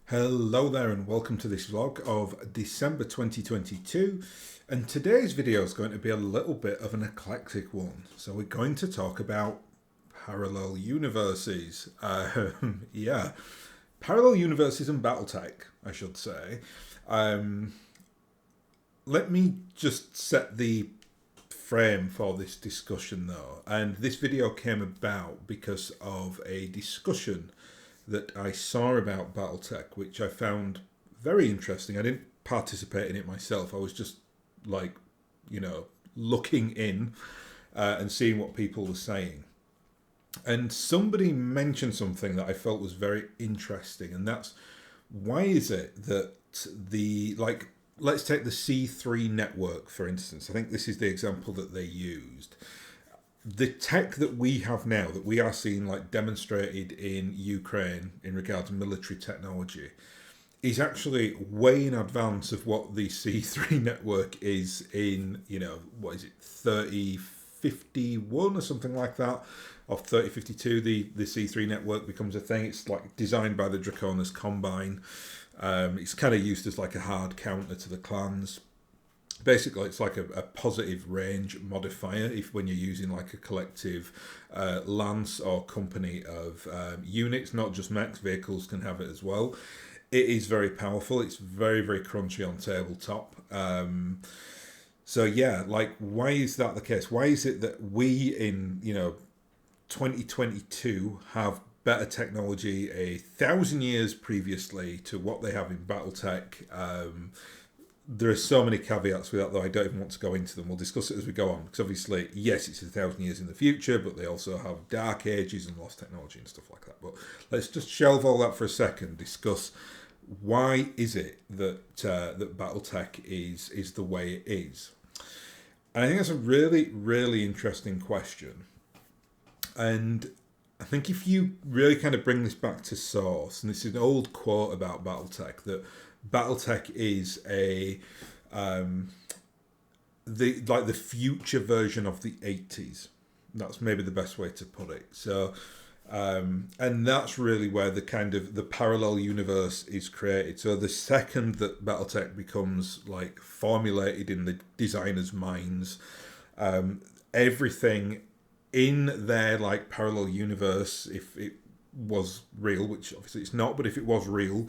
Hello there and welcome to this vlog of December 2022, and today's video is going to be a little bit of an eclectic one. So we're going to talk about parallel universes. Yeah, parallel universes and BattleTech, I should say. Let me just set the frame for this discussion though, and this video came about because of a discussion that I saw about BattleTech, which I found very interesting. I didn't participate in it myself. I was just like, looking in and seeing what people were saying. And somebody mentioned something that I felt was very interesting, and that's why is it that let's take the C3 network for instance. I think this is the example that they used. The tech that we have now, that we are seeing like demonstrated in Ukraine in regard to military technology, is actually way in advance of what the C3 network is in, what is it, 3051 or something like that, of 3052. The C3 network becomes a thing. It's like designed by the Draconis Combine. It's kind of used as like a hard counter to the clans. Basically, it's like a positive range modifier if when you're using like a collective lance or company of units, not just mechs, vehicles can have it as well. It is very powerful. It's very, very crunchy on tabletop. So yeah, like why is that the case? Why is it that we in 2022 have better technology 1,000 years previously to what they have in BattleTech? There are so many caveats with that, though I don't even want to go into them. We'll discuss it as we go on, because obviously, yes, it's 1,000 years in the future, but they also have dark ages and lost technology and stuff like that. But let's just shelve all that for a second. Discuss why is it that that BattleTech is the way it is. And I think that's a really, really interesting question. And I think if you really kind of bring this back to source, and this is an old quote about BattleTech, that BattleTech is the future version of the 80s. That's maybe the best way to put it. So, and that's really where the kind of the parallel universe is created. So the second that BattleTech becomes like formulated in the designers' minds, everything in their like parallel universe, if it was real, which obviously it's not, but if it was real,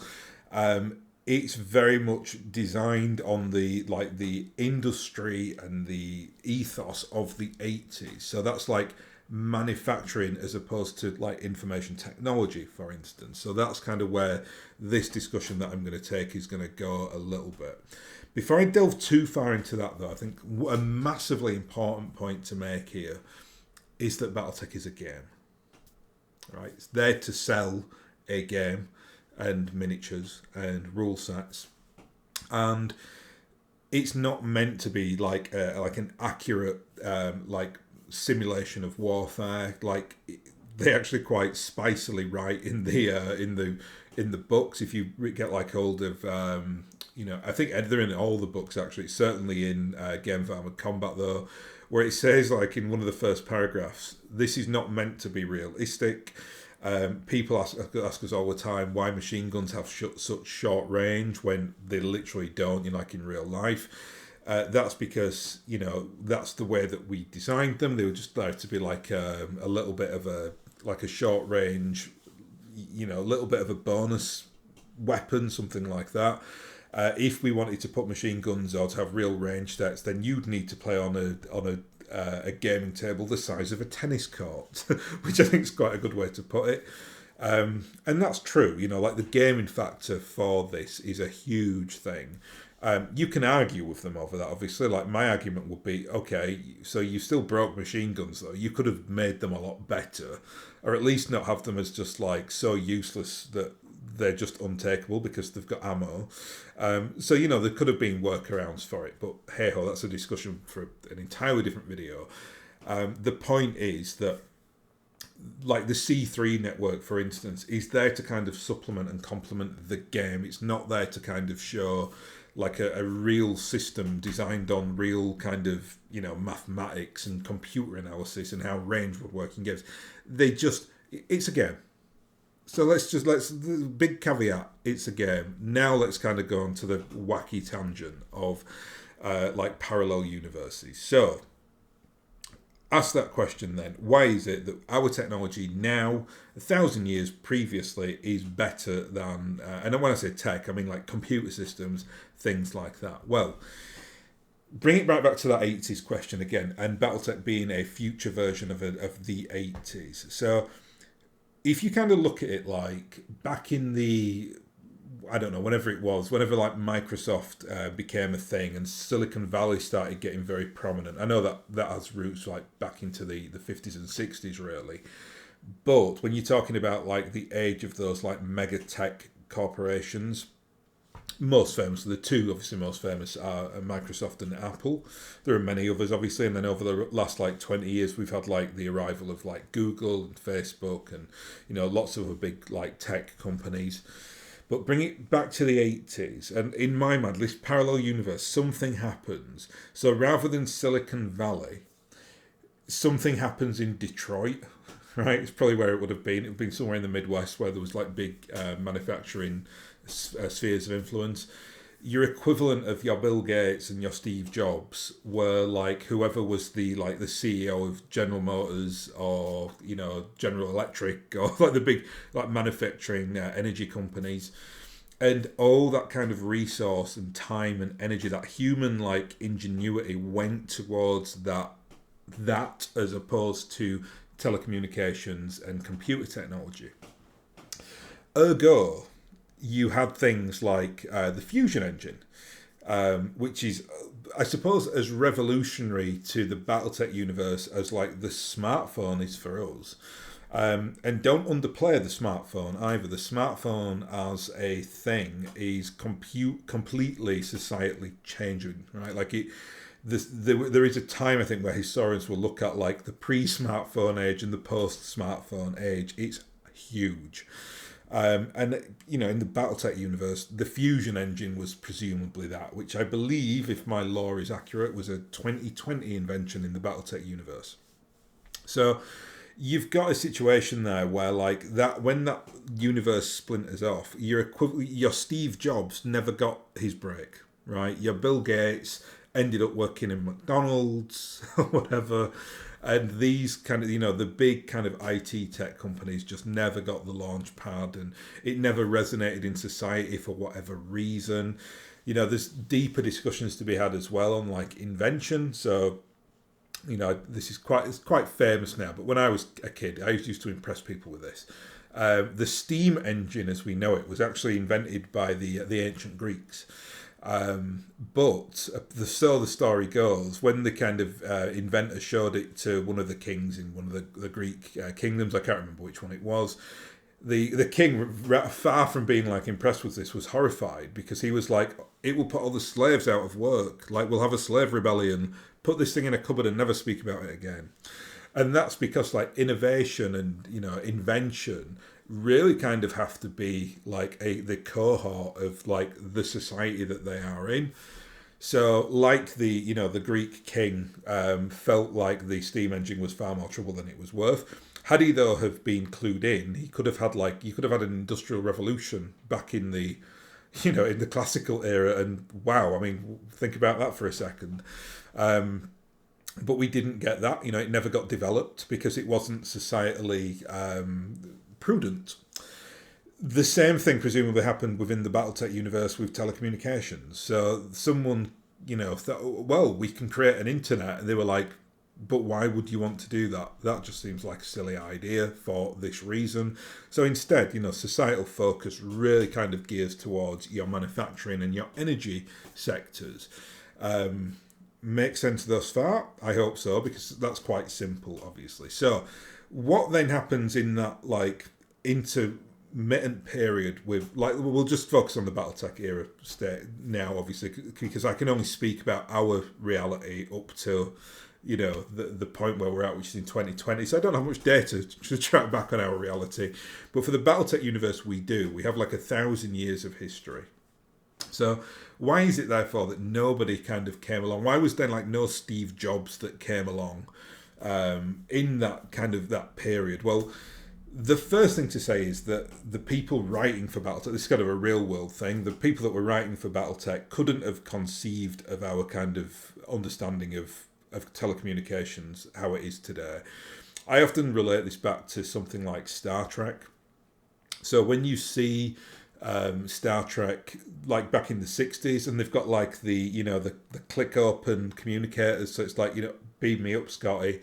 it's very much designed on the industry and the ethos of the 80s. So that's like manufacturing as opposed to like information technology, for instance. So that's kind of where this discussion that I'm going to take is going to go a little bit. Before I delve too far into that, though, I think a massively important point to make here is that BattleTech is a game. Right? It's there to sell a game and miniatures and rule sets, and it's not meant to be like an accurate like simulation of warfare. Like they actually quite spicily write in the books. If you get like hold of I think they're in all the books actually. Certainly in Game of Armored Combat though, where it says like in one of the first paragraphs, this is not meant to be realistic. People ask us all the time why machine guns have such short range when they literally don't, like in real life. That's because, that's the way that we designed them. They were just there to be like a little bit of a short range, a little bit of a bonus weapon, something like that. If we wanted to put machine guns or to have real range stats, then you'd need to play on a gaming table the size of a tennis court, which I think is quite a good way to put it. And that's true, like the gaming factor for this is a huge thing. You can argue with them over that, obviously. Like my argument would be, okay, so you still broke machine guns though. You could have made them a lot better, or at least not have them as just like so useless that they're just untakeable because they've got ammo. So, there could have been workarounds for it, but hey ho, that's a discussion for an entirely different video. The point is that like the C3 network, for instance, is there to kind of supplement and complement the game. It's not there to kind of show like a real system designed on real kind of, mathematics and computer analysis and how range would work in games. It's a game. So let's the big caveat. It's a game. Now let's kind of go on to the wacky tangent of like parallel universes. So ask that question then. Why is it that our technology now, 1,000 years previously, is better than, and when I say tech, I mean like computer systems, things like that? Well, bring it right back to that 80s question again, and BattleTech being a future version of the 80s. So if you kind of look at it like back in the, I don't know, whenever like Microsoft became a thing and Silicon Valley started getting very prominent. I know that has roots like back into the 50s and 60s really. But when you're talking about like the age of those like mega tech corporations, most famous, the two obviously most famous are Microsoft and Apple. There are many others obviously, and then over the last like 20 years we've had like the arrival of like Google and Facebook and lots of other big like tech companies. But bring it back to the 80s, and in my mind, this parallel universe, something happens. So rather than Silicon Valley, something happens in Detroit, right? It's probably where it would have been. It would have been somewhere in the Midwest where there was like big manufacturing spheres of influence. Your equivalent of your Bill Gates and your Steve Jobs were like whoever was the CEO of General Motors or General Electric or like the big like manufacturing energy companies, and all that kind of resource and time and energy, that human like ingenuity went towards that as opposed to telecommunications and computer technology. Ergo, you had things like the fusion engine, which is, I suppose, as revolutionary to the BattleTech universe as like the smartphone is for us. And don't underplay the smartphone either. The smartphone as a thing is completely societally changing, right? Like there is a time I think where historians will look at like the pre-smartphone age and the post-smartphone age. It's huge. And in the BattleTech universe, the fusion engine was presumably that, which I believe, if my lore is accurate, was a 2020 invention in the BattleTech universe. So you've got a situation there where like that when that universe splinters off, your Steve Jobs never got his break, right? Your Bill Gates ended up working in McDonald's or whatever. And these kind of, the big kind of IT tech companies just never got the launch pad, and it never resonated in society for whatever reason. There's deeper discussions to be had as well on like invention. So, this is quite famous now, but when I was a kid, I used to impress people with this. The steam engine, as we know it, was actually invented by the ancient Greeks. But so the story goes, when the kind of inventor showed it to one of the kings in one of the Greek kingdoms, I can't remember which one it was, the king, far from being like impressed with this, was horrified because he was like, it will put all the slaves out of work. Like, we'll have a slave rebellion, put this thing in a cupboard and never speak about it again. And that's because like innovation and invention really kind of have to be like the cohort of like the society that they are in. So like the Greek king felt like the steam engine was far more trouble than it was worth. Had he though have been clued in, he could have had you could have had an industrial revolution back in the in the classical era, and wow, I mean, think about that for a second. But we didn't get that. It never got developed because it wasn't societally prudent. The same thing presumably happened within the BattleTech universe with telecommunications. So someone, thought, well, we can create an internet. And they were like, but why would you want to do that? That just seems like a silly idea for this reason. So instead, societal focus really kind of gears towards your manufacturing and your energy sectors. Make sense thus far? I hope so, because that's quite simple, obviously. So what then happens in that intermittent period with we'll just focus on the BattleTech era state now, obviously, because I can only speak about our reality up to the point where we're at, which is in 2020. So I don't have much data to track back on our reality, but for the BattleTech universe we have like 1,000 years of history. So why is it therefore that nobody kind of came along? Why was there no Steve Jobs that came along in that kind of that period? Well, The first thing to say is that the people writing for BattleTech, this is kind of a real world thing, the people that were writing for BattleTech couldn't have conceived of our kind of understanding of telecommunications how it is today. I often relate this back to something like Star Trek. So when you see Star Trek, like back in the 60s, and they've got like the click open communicators, so it's like, beam me up, Scotty.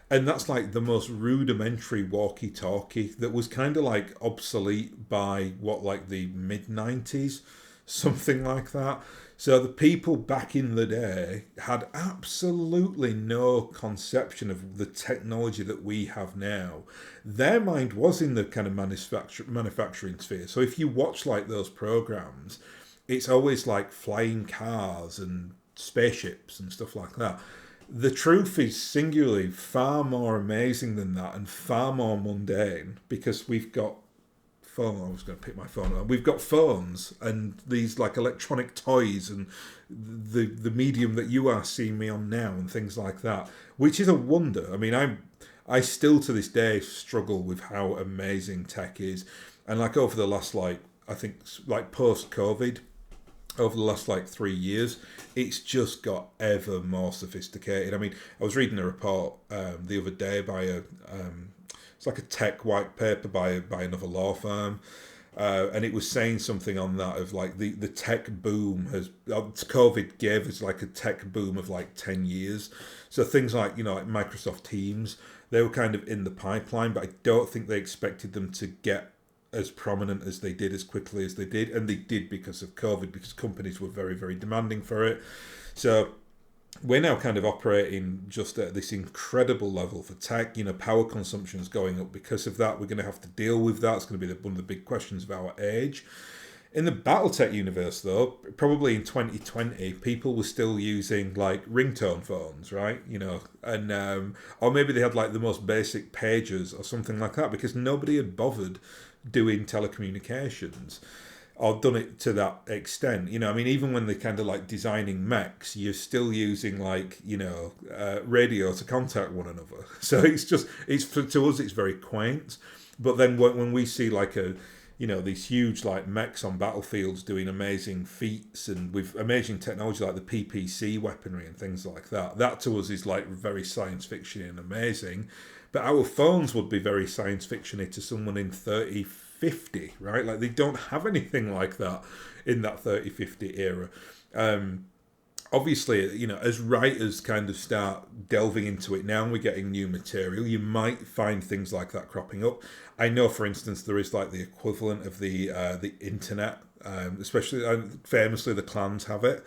And that's like the most rudimentary walkie talkie that was kind of like obsolete by what, like the mid 90s, something like that. So the people back in the day had absolutely no conception of the technology that we have now. Their mind was in the kind of manufacturing sphere. So if you watch like those programs, it's always like flying cars and spaceships and stuff like that. The truth is singularly far more amazing than that and far more mundane, because we've got phone. I was going to pick my phone up. We've got phones and these like electronic toys and the medium that you are seeing me on now and things like that, which is a wonder. I mean, I still to this day struggle with how amazing tech is, and like over the last I think like post COVID, over the last 3 years, it's just got ever more sophisticated. I mean, I was reading a report the other day by it's like a tech white paper by another law firm, and it was saying something on that of like the tech boom has COVID gave us like a tech boom of like 10 years. So things like like Microsoft Teams, they were kind of in the pipeline, but I don't think they expected them to get as prominent as they did, as quickly as they did, and they did because of COVID, because companies were very, very demanding for it. So we're now kind of operating just at this incredible level for tech. Power consumption is going up because of that. We're going to have to deal with that. It's going to be one of the big questions of our age. In the BattleTech universe, though, probably in 2020, people were still using like ringtone phones, right? And or maybe they had like the most basic pagers or something like that, because nobody had bothered doing telecommunications or done it to that extent. I mean, even when they're kind of like designing mechs, you're still using like radio to contact one another. So to us it's very quaint. But then when we see like these huge like mechs on battlefields doing amazing feats and with amazing technology like the PPC weaponry and things like that, that to us is like very science fiction and amazing. But our phones would be very science fictiony to someone in 3050, right? Like they don't have anything like that in that 3050 era. Obviously, as writers kind of start delving into it now and we're getting new material, you might find things like that cropping up. I know, for instance, there is like the equivalent of the internet, especially famously the clans have it.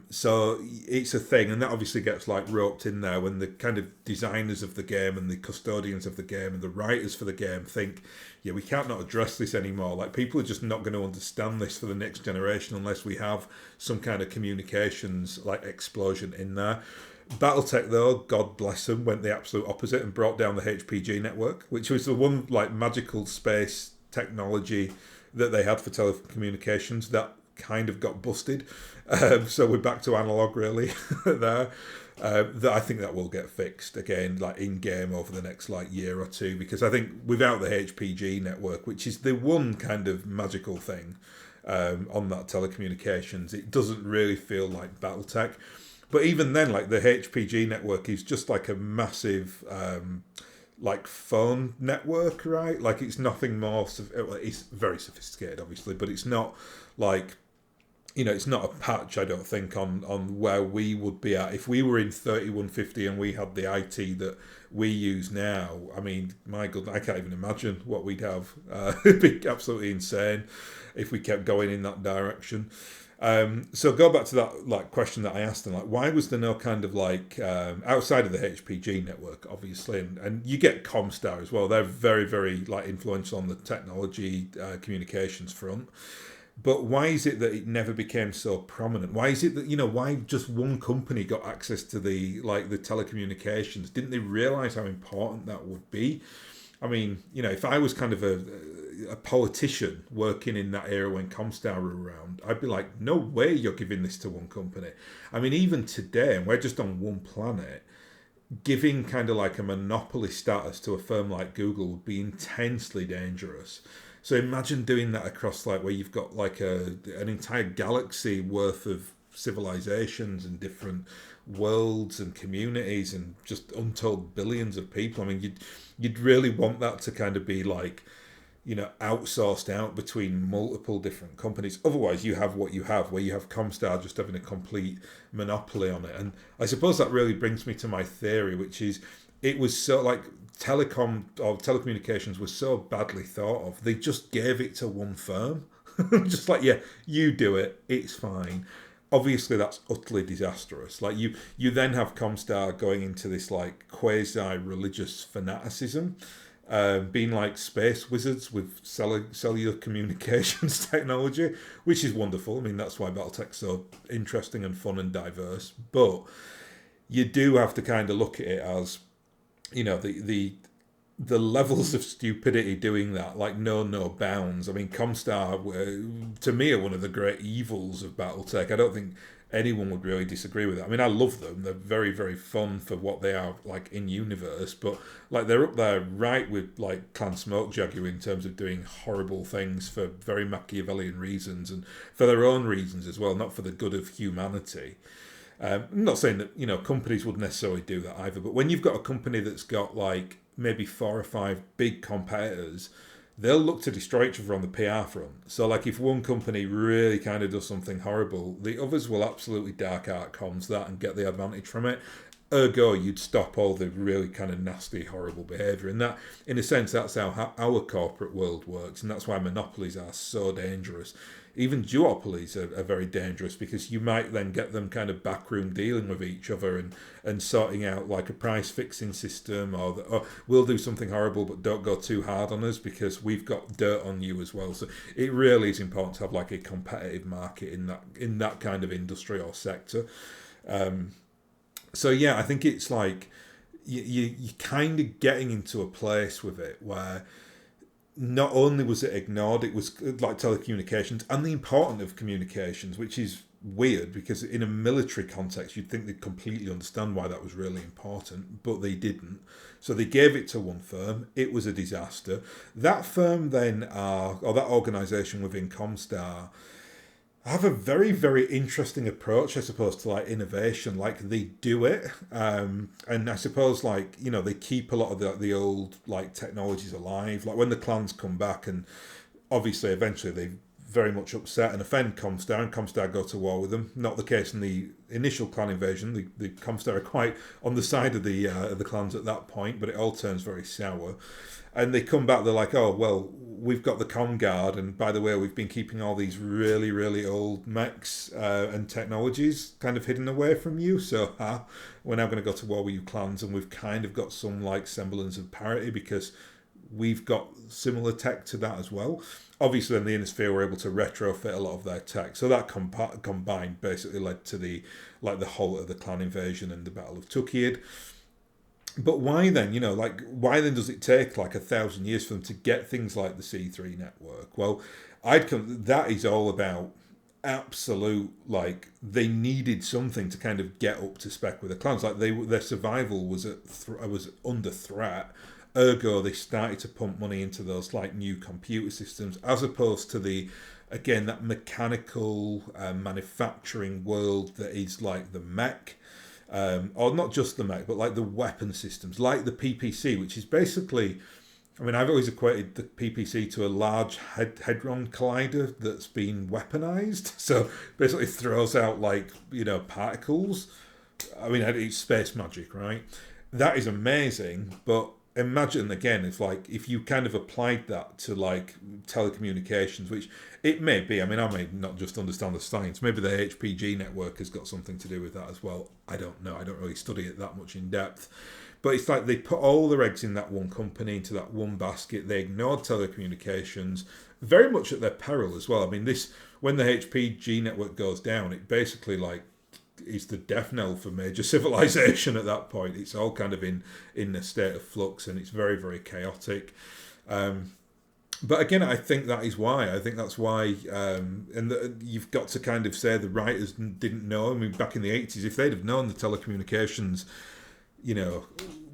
So it's a thing, and that obviously gets like roped in there when the kind of designers of the game and the custodians of the game and the writers for the game think, yeah, we can't not address this anymore. Like people are just not going to understand this for the next generation unless we have some kind of communications like explosion in there. BattleTech, though, God bless them, went the absolute opposite and brought down the HPG network, which was the one like magical space technology that they had for telecommunications that kind of got busted. So we're back to analog really there. That I think that will get fixed again, like in game over the next like year or two, because I think without the HPG network, which is the one kind of magical thing on that telecommunications, it doesn't really feel like BattleTech. But even then, like the HPG network is just like a massive like phone network, right? Like it's nothing more. It's very sophisticated, obviously, but it's not like it's not a patch, I don't think, on where we would be at if we were in 3150 and we had the IT that we use now. I mean, my God, I can't even imagine what we'd have. It'd be absolutely insane if we kept going in that direction. So go back to that like question that I asked them, like why was there no kind of like outside of the HPG network, obviously, and you get Comstar as well. They're very, very like influential on the technology communications front. But why is it that it never became so prominent? Why is it that why just one company got access to the telecommunications? Didn't they realize how important that would be? I mean, if I was kind of a politician working in that era when Comstar were around, I'd be like, no way you're giving this to one company. I mean, even today, and we're just on one planet, giving kind of like a monopoly status to a firm like Google would be intensely dangerous. So imagine doing that across like where you've got like an entire galaxy worth of civilizations and different worlds and communities and just untold billions of people. I mean, you'd really want that to kind of be like, outsourced out between multiple different companies. Otherwise, you have what you have, where you have Comstar just having a complete monopoly on it. And I suppose that really brings me to my theory, which is it was so like telecom or telecommunications was so badly thought of. They just gave it to one firm, just like, yeah, you do it, it's fine. Obviously, that's utterly disastrous. Like you then have Comstar going into this like quasi-religious fanaticism, being like space wizards with cellular communications technology, which is wonderful. I mean, that's why BattleTech's so interesting and fun and diverse. But you do have to kind of look at it as, the levels of stupidity doing that, like no bounds. I mean, Comstar, to me, are one of the great evils of BattleTech. I don't think anyone would really disagree with that. I mean, I love them. They're very, very fun for what they are, like, in universe. But, like, they're up there right with, like, Clan Smokejaguar in terms of doing horrible things for very Machiavellian reasons and for their own reasons as well, not for the good of humanity. I'm not saying that, companies would necessarily do that either. But when you've got a company that's got, like, maybe 4 or 5 big competitors, they'll look to destroy each other on the PR front. So, like, if one company really kind of does something horrible, the others will absolutely dark art comms that and get the advantage from it. Ergo, you'd stop all the really kind of nasty, horrible behaviour. And that, in a sense, that's how our corporate world works. And that's why monopolies are so dangerous. Even duopolies are very dangerous because you might then get them kind of backroom dealing with each other and sorting out like a price fixing system or we'll do something horrible but don't go too hard on us because we've got dirt on you as well. So it really is important to have like a competitive market in that kind of industry or sector. So yeah, I think it's like you're kind of getting into a place with it where not only was it ignored, it was like telecommunications and the importance of communications, which is weird because in a military context, you'd think they'd completely understand why that was really important, but they didn't. So they gave it to one firm. It was a disaster. That firm then, or that organisation within Comstar, have a very, very interesting approach, I suppose, to like innovation. Like they do it, and I suppose like they keep a lot of the old like technologies alive. Like when the clans come back, and obviously eventually they very much upset and offend Comstar, and Comstar go to war with them. Not the case in the initial clan invasion. The Comstar are quite on the side of the clans at that point, but it all turns very sour. And they come back, they're like, oh, well, we've got the Com Guard, and by the way, we've been keeping all these really, really old mechs and technologies kind of hidden away from you, so we're now going to go to war with you clans, and we've kind of got some like semblance of parity because we've got similar tech to that as well. Obviously, then the Innisphere were able to retrofit a lot of their tech, so that combined basically led to the whole of the clan invasion and the Battle of Tukiad. But why then, why then does it take like 1,000 years for them to get things like the C3 network? Well, that is all about absolute, like, they needed something to kind of get up to spec with the clans. Like, their survival was was under threat. Ergo, they started to pump money into those, like, new computer systems, as opposed to again, that mechanical manufacturing world that is like the mech. Or not just the mech, but like the weapon systems, like the PPC, which is basically, I mean, I've always equated the PPC to a large hadron collider that's been weaponized. So basically throws out like, particles. I mean, it's space magic, right? That is amazing, but imagine again if you kind of applied that to like telecommunications, which it may be. I mean, I may not just understand the science. Maybe the HPG network has got something to do with that as well. I don't know. I don't really study it that much in depth. But it's like they put all their eggs in that one company, into that one basket. They ignored telecommunications, very much at their peril as well. I mean, when the HPG network goes down, it basically like is the death knell for major civilization at that point. It's all kind of in a state of flux, and it's very, very chaotic. But again, I think that is why. I think that's why, you've got to kind of say the writers didn't know. I mean, back in the 80s, if they'd have known the telecommunications, you know,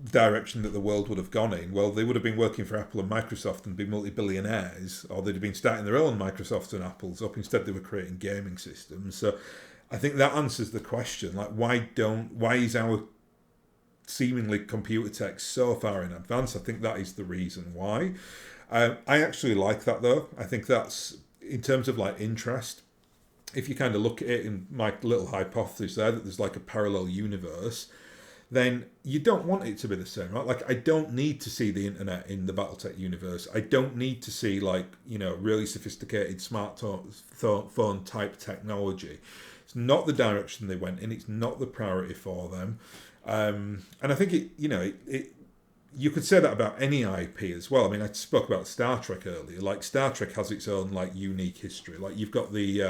direction that the world would have gone in, well, they would have been working for Apple and Microsoft and be multi-billionaires, or they'd have been starting their own Microsofts and Apples up. Instead, they were creating gaming systems. So I think that answers the question. Like, why is our seemingly computer tech so far in advance? I think that is the reason why. I actually like that, though. I think that's, in terms of like interest, if you kind of look at it in my little hypothesis there, that there's like a parallel universe, then you don't want it to be the same, right? Like, I don't need to see the internet in the BattleTech universe. I don't need to see, like, you know, really sophisticated smartphone type technology. It's not the direction they went in. It's not the priority for them. And I think you could say that about any IP as well. I mean, I spoke about Star Trek earlier. Like, Star Trek has its own like unique history. Like, you've got the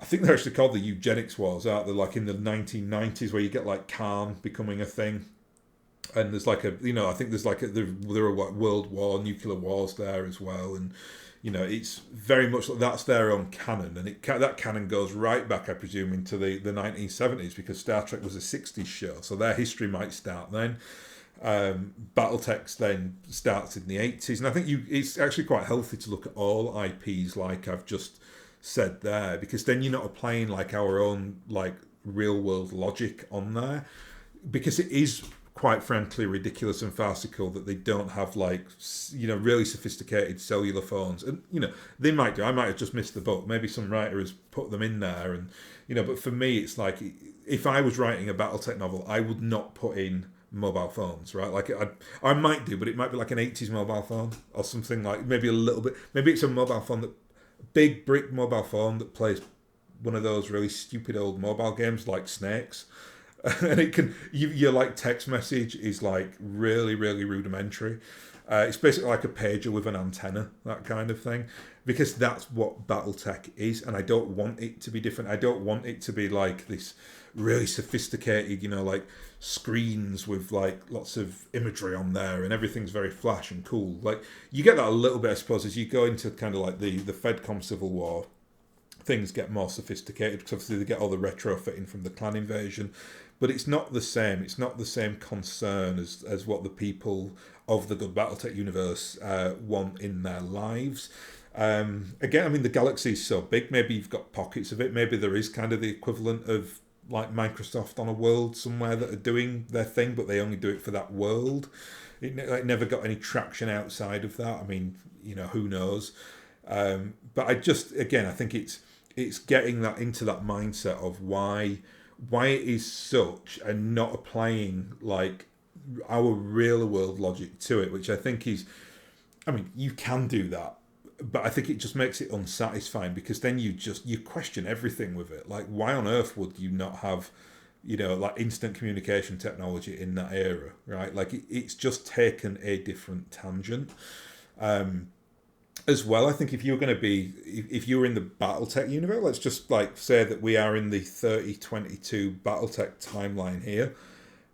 I think they're actually called the eugenics wars, aren't they? Like in the 1990s, where you get like Khan becoming a thing, and there's like I think there's like there are what World War, nuclear wars there as well, and it's very much like that's their own canon, and that canon goes right back, I presume, into the 1970s, because Star Trek was a 60s show, so their history might start then. BattleTech then starts in the 80s, and I think it's actually quite healthy to look at all IPs like I've just said there, because then you're not applying like our own like real world logic on there, because it is quite frankly ridiculous and farcical that they don't have like really sophisticated cellular phones, and they might do. I might have just missed the boat. Maybe some writer has put them in there, and but for me it's like, if I was writing a BattleTech novel, I would not put in mobile phones, right? Like I might do, but it might be like an 80s mobile phone or something, like maybe a little bit, maybe it's a mobile phone, that big brick mobile phone that plays one of those really stupid old mobile games like Snakes, and it can your like text message is like really really rudimentary. It's basically like a pager with an antenna, that kind of thing, because that's what BattleTech is, and I don't want it to be different. I don't want it to be like this really sophisticated, like screens with like lots of imagery on there and everything's very flash and cool. Like, you get that a little bit, I suppose, as you go into kind of like the Fedcom Civil War. Things get more sophisticated because obviously they get all the retrofitting from the clan invasion, but it's not the same. It's not the same concern as what the people of the good BattleTech universe want in their lives. Again, I mean, the galaxy is so big. Maybe you've got pockets of it. Maybe there is kind of the equivalent of like Microsoft on a world somewhere that are doing their thing, but they only do it for that world. It never got any traction outside of that. I mean, who knows? But I think it's getting that into that mindset of why it is such, and not applying like our real world logic to it, which I think is, I mean, you can do that, but I think it just makes it unsatisfying, because then you question everything with it. Like, why on earth would you not have, like instant communication technology in that era, right? Like, it's just taken a different tangent. As well, I think if you were in the BattleTech universe, let's just like say that we are in the 3022 BattleTech timeline here.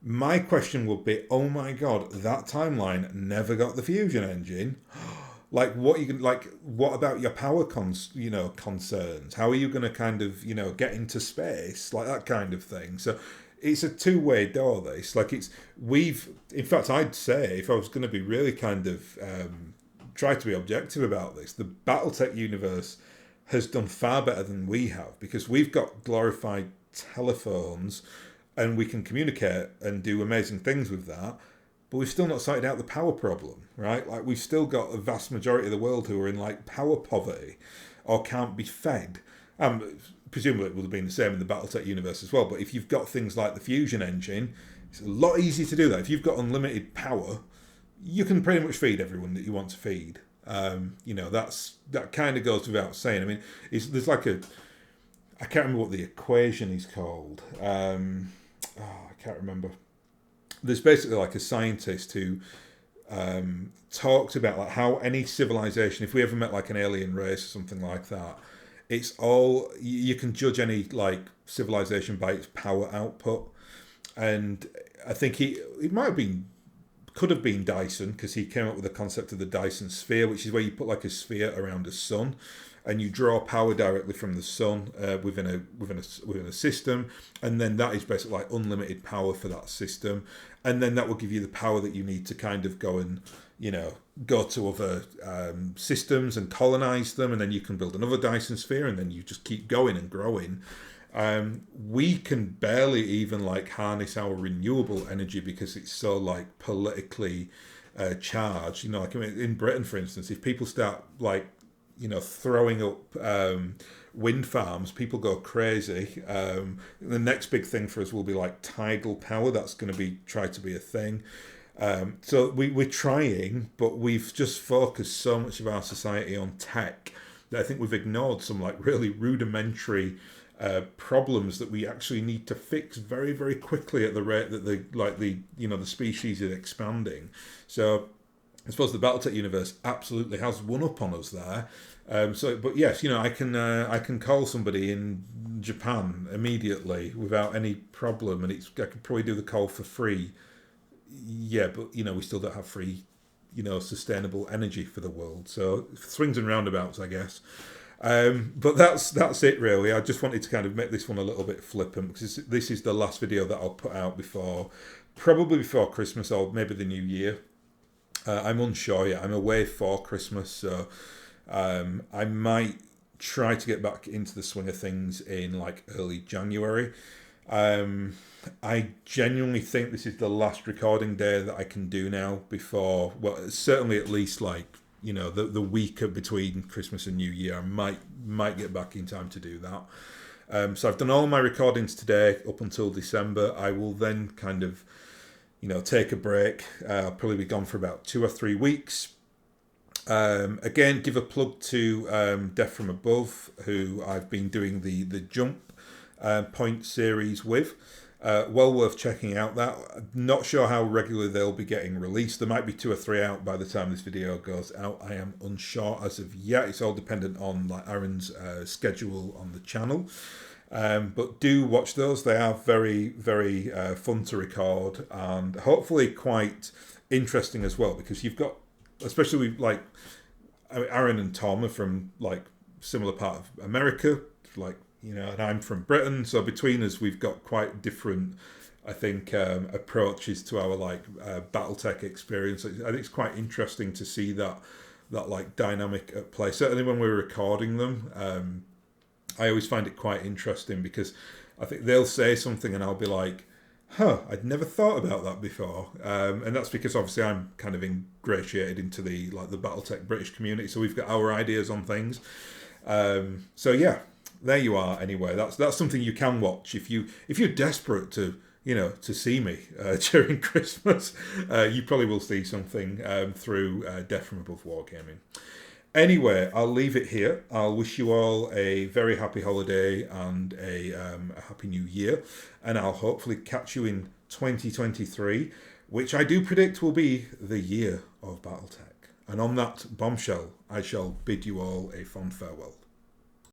My question would be, oh my god, that timeline never got the fusion engine. Like, what about your power concerns? How are you going to kind of, get into space? Like, that kind of thing. So it's a two-way door, this. Like, in fact, I'd say, if I was going to be really kind of try to be objective about this, the BattleTech universe has done far better than we have, because we've got glorified telephones and we can communicate and do amazing things with that, but we've still not sorted out the power problem, right? Like, we've still got a vast majority of the world who are in like power poverty or can't be fed. Presumably it would have been the same in the BattleTech universe as well, but if you've got things like the fusion engine, it's a lot easier to do that. If you've got unlimited power, you can pretty much feed everyone that you want to feed. That kind of goes without saying. I mean, there's like I can't remember what the equation is called. I can't remember. There's basically like a scientist who talked about like how any civilization, if we ever met like an alien race or something like that, it's all, you can judge any like civilization by its power output. And I think it might have been could have been Dyson, because he came up with the concept of the Dyson sphere, which is where you put like a sphere around a sun, and you draw power directly from the sun within a system, and then that is basically like unlimited power for that system, and then that will give you the power that you need to kind of go and go to other systems and colonize them, and then you can build another Dyson sphere, and then you just keep going and growing. We can barely even like harness our renewable energy because it's so like politically charged. Like in Britain, for instance, if people start like throwing up wind farms, people go crazy. The next big thing for us will be like tidal power. That's going to be try to be a thing. So we're trying, but we've just focused so much of our society on tech that I think we've ignored some like really rudimentary problems that we actually need to fix very, very quickly at the rate that the species is expanding. So I suppose the BattleTech universe absolutely has one up on us there. But yes, I can call somebody in Japan immediately without any problem, and I could probably do the call for free. Yeah, but we still don't have free, sustainable energy for the world. So swings and roundabouts, I guess. But that's it really. I just wanted to kind of make this one a little bit flippant because this is the last video that I'll put out probably before Christmas or maybe the new year. I'm unsure yet. I'm away for Christmas, so I might try to get back into the swing of things in like early January. I genuinely think this is the last recording day that I can do now before, well, certainly at least like, the week between Christmas and New Year. I might get back in time to do that. So I've done all my recordings today up until December. I will then kind of, take a break. I'll probably be gone for about 2 or 3 weeks. Again, give a plug to Death from Above, who I've been doing the jump point series with. Well worth checking out that. Not sure how regularly they'll be getting released. There might be 2 or 3 out by the time this video goes out. I am unsure as of yet. It's all dependent on like Aaron's schedule on the channel. But do watch those. They are very, very fun to record and hopefully quite interesting as well, because you've got, especially with like Aaron and Tom are from like similar part of America, like, and I'm from Britain, so between us we've got quite different, I think, approaches to our like BattleTech experience. I think it's quite interesting to see that like dynamic at play. Certainly when we're recording them, I always find it quite interesting because I think they'll say something and I'll be like, I'd never thought about that before. And that's because obviously I'm kind of ingratiated into the BattleTech British community, so we've got our ideas on things. So yeah. There you are. Anyway, that's something you can watch if you're desperate to to see me during Christmas. You probably will see something through Death from Above Wargaming. Anyway, I'll leave it here. I'll wish you all a very happy holiday and a happy new year, and I'll hopefully catch you in 2023, which I do predict will be the year of BattleTech. And on that bombshell, I shall bid you all a fond farewell.